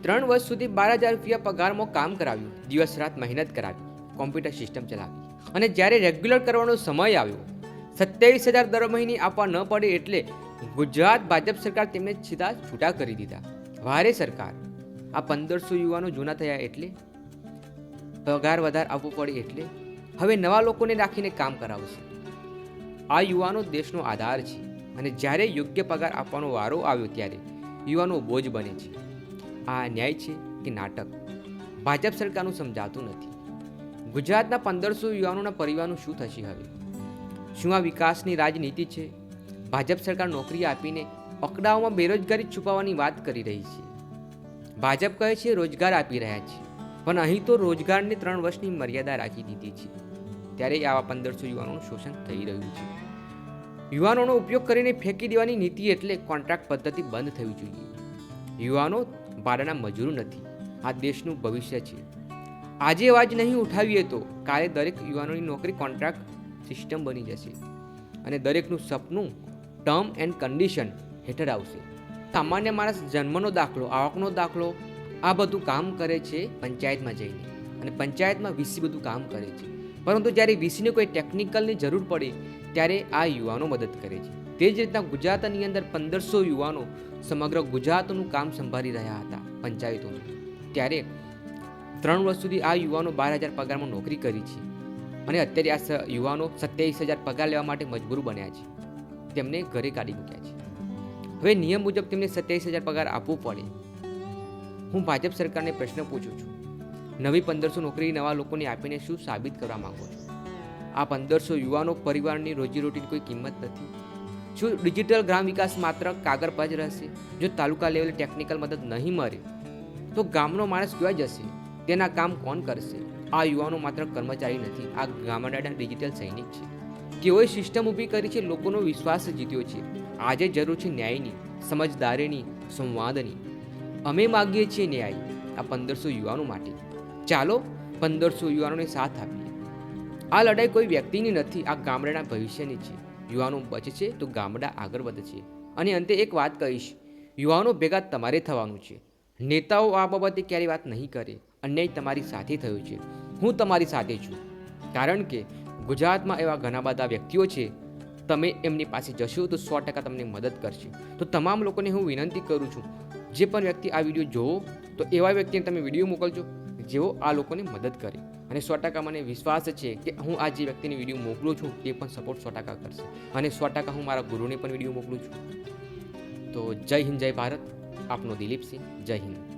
3 વર્ષ સુધી 12,000 રૂપિયા પગારમાં કામ કરાવ્યું, દિવસ રાત મહેનત કરાવી, કોમ્પ્યુટર સિસ્ટમ ચલાવી, અને જ્યારે રેગ્યુલર કરવાનો સમય આવ્યો, 27,000 દર મહિને આપવા ન પડે એટલે ગુજરાત ભાજપ સરકાર તેમને સીધા છૂટા કરી દીધા. વારે સરકાર, આ 1,500 યુવાનો જૂના થયા એટલે પગાર વધારે આપવો પડે એટલે હવે નવા લોકોને રાખીને કામ કરાવશે. આ યુવાનો દેશનો આધાર છે, અને જ્યારે યોગ્ય પગાર આપવાનો વારો આવ્યો ત્યારે યુવાનો બોજ બને છે. આ ન્યાય છે કે નાટક? ભાજપ સરકારનું સમજાતું નથી. ગુજરાતના 1,500 યુવાનોના પરિવારનું શું થશે હવે? શું આ વિકાસની રાજનીતિ છે? ભાજપ સરકાર નોકરી આપીને પકડાઓમાં બેરોજગારી છુપાવવાની વાત કરી રહી છે. ભાજપ કહે છે રોજગાર આપી રહ્યા છે, પણ અહીં તો રોજગારની 3 વર્ષની મર્યાદા રાખી દીધી છે. ત્યારે આવા 1,500 યુવાનોનું શોષણ થઈ રહ્યું છે. યુવાનોનો ઉપયોગ કરીને ફેંકી દેવાની નીતિ એટલે કોન્ટ્રાક્ટ પદ્ધતિ બંધ થવી જોઈએ. યુવાનો ભાડાના મજૂર નથી, આ દેશનું ભવિષ્ય છે. આજે અવાજ નહીં ઉઠાવીએ તો કાલે દરેક યુવાનોની નોકરી કોન્ટ્રાક્ટ સિસ્ટમ બની જશે, અને દરેકનું સપનું ટર્મ એન્ડ કન્ડિશન હેઠળ આવશે. સામાન્ય માણસ જન્મનો દાખલો, આવકનો દાખલો, આ બધું કામ કરે છે પંચાયતમાં જઈને, અને પંચાયતમાં વીસી બધું કામ કરે છે. પરંતુ જ્યારે વીસીને કોઈ ટેકનિકલની જરૂર પડે ત્યારે આ યુવાનો મદદ કરે છે. તે જ રીતના ગુજરાતની અંદર 1,500 યુવાનો સમગ્ર ગુજરાતનું કામ સંભાળી રહ્યા હતા પંચાયતોનું. ત્યારે 3 વર્ષ સુધી આ યુવાનો 12,000 પગારમાં નોકરી કરી છે, અને અત્યારે આ યુવાનો 27,000 પગાર લેવા માટે મજબૂર બન્યા છે. તેમને ઘરે કાઢી મૂક્યા છે. હવે નિયમ મુજબ તેમને 27,000 પગાર આપવો પડે. હું ભાજપ સરકારને પ્રશ્ન પૂછું છું, નવી 1,500 નોકરી નવા લોકોને આપીને શું સાબિત કરવા માંગો છો? આ 1,500 યુવાનો પરિવારની રોજીરોટીની કોઈ કિંમત નથી. શું ડિજિટલ ગ્રામ વિકાસ માત્ર કાગળ પર જ રહેશે? જો તાલુકા લેવલે ટેકનિકલ મદદ નહીં મળે તો ગામનો માણસ ક્યાં જશે? તેના કામ કોણ કરશે? આ યુવાનો માત્ર કર્મચારી નથી, આ ગામડાના ડિજિટલ સૈનિક છે. તેઓએ સિસ્ટમ ઊભી કરી છે, લોકોનો વિશ્વાસ જીત્યો છે. આજે જરૂર છે ન્યાયની, સમજદારીની, સંવાદની. અમે માગીએ છીએ ન્યાય આ 1,500 યુવાનો માટે. ચાલો 1,500 યુવાનોને સાથ આપીએ. આ લડાઈ કોઈ વ્યક્તિની નથી, આ ગામડાના ભવિષ્યની છે. યુવાનો બચશે તો ગામડા આગળ વધશે. અને અંતે એક વાત કહીશ, યુવાનો ભેગા તમારે થવાનું છે. નેતાઓ આ બાબતે ક્યારેય વાત નહીં કરે. અન્યાય તમારી સાથે થયો છે, હું તમારી સાથે છું. કારણ કે ગુજરાતમાં એવા ઘણા બધા વ્યક્તિઓ છે, તમે એમની પાસે જશો તો 100% તમને મદદ કરશે. તો તમામ લોકોને હું વિનંતી કરું છું, જે પણ વ્યક્તિ આ વિડીયો જોવો તો એવા વ્યક્તિને તમે વિડીયો મોકલજો જેઓ આ લોકોને મદદ કરે. અને 100% મને વિશ્વાસ છે કે હું આ જે વ્યક્તિને વિડીયો મોકલું છું તે પણ સપોર્ટ 100% કરશે. અને 100% હું મારા ગુરુને પણ વિડીયો મોકલું છું. તો જય હિન્દ, જય ભારત. આપનો દિલીપસિંહ. જય હિન્દ.